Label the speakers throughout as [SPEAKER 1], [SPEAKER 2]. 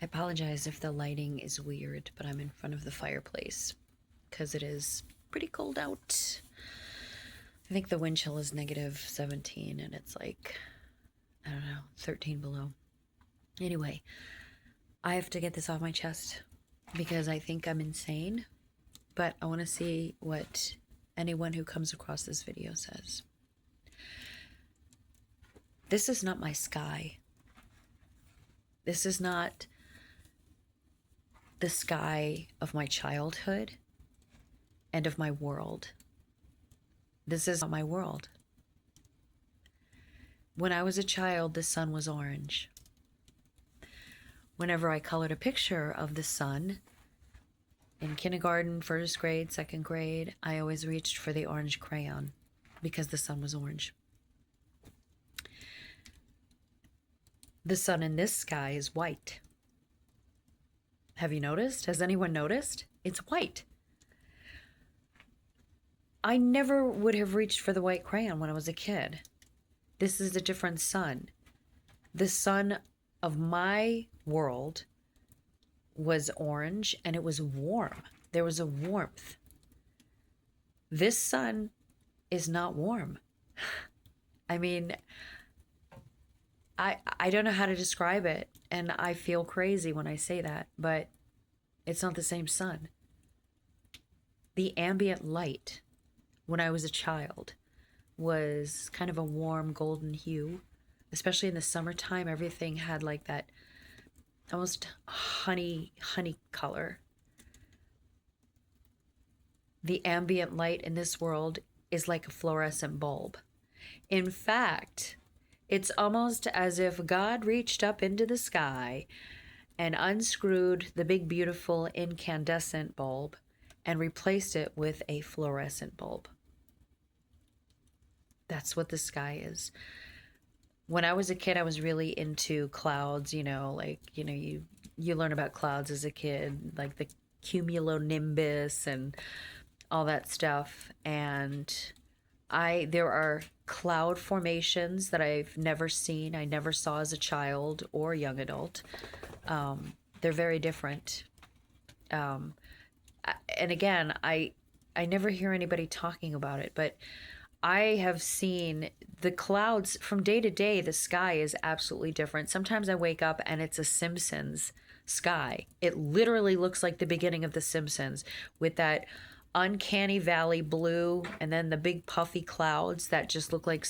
[SPEAKER 1] I apologize if the lighting is weird, but I'm in front of the fireplace because it is pretty cold out. I think the wind chill is -17 and it's like, I don't know, 13 below. Anyway, I have to get this off my chest because I think I'm insane, but I want to see what anyone who comes across this video says. This is not my sky. This is not the sky of my childhood and of my world. This is not my world. When I was a child, the sun was orange. Whenever I colored a picture of the sun in kindergarten, first grade, second grade, I always reached for the orange crayon because the sun was orange. The sun in this sky is white. Have you noticed? Has anyone noticed? It's white. I never would have reached for the white crayon when I was a kid. This is a different sun. The sun of my world was orange and it was warm. There was a warmth. This sun is not warm. I mean, I don't know how to describe it, and I feel crazy when I say that, but it's not the same sun. The ambient light when I was a child was kind of a warm golden hue, especially in the summertime. Everything had like that almost honey color. The ambient light in this world is like a fluorescent bulb. In fact, it's almost as if God reached up into the sky and unscrewed the big, beautiful incandescent bulb and replaced it with a fluorescent bulb. That's what the sky is. When I was a kid, I was really into clouds, you learn about clouds as a kid, like the cumulonimbus and all that stuff. And there are cloud formations that I've never seen. I never saw as a child or young adult. They're very different. And again, I never hear anybody talking about it, but I have seen the clouds from day to day. The sky is absolutely different. Sometimes I wake up and it's a Simpsons sky. It literally looks like the beginning of The Simpsons with that uncanny valley blue and then the big puffy clouds that just look like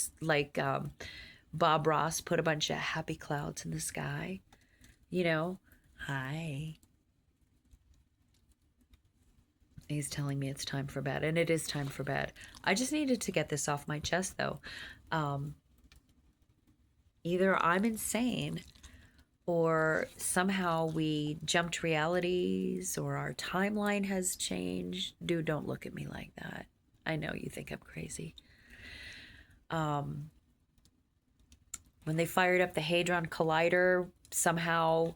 [SPEAKER 1] Bob Ross put a bunch of happy clouds in the sky. Hi. He's telling me it's time for bed, and it is time for bed. I just needed to get this off my chest, though. Either I'm insane, or somehow we jumped realities, or our timeline has changed. Dude, don't look at me like that. I know you think I'm crazy. When they fired up the Hadron Collider, somehow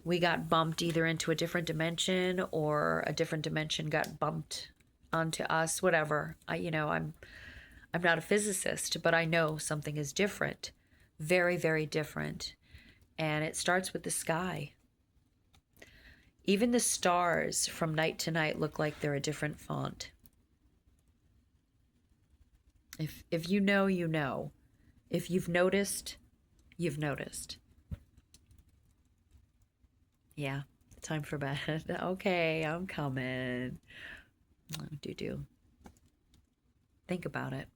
[SPEAKER 1] we got bumped either into a different dimension or a different dimension got bumped onto us, whatever. I'm not a physicist, but I know something is different. Very, very different. And it starts with the sky. Even the stars from night to night look like they're a different font. If you know, you know. If you've noticed, you've noticed. Yeah, time for bed. Okay, I'm coming. Do. Think about it.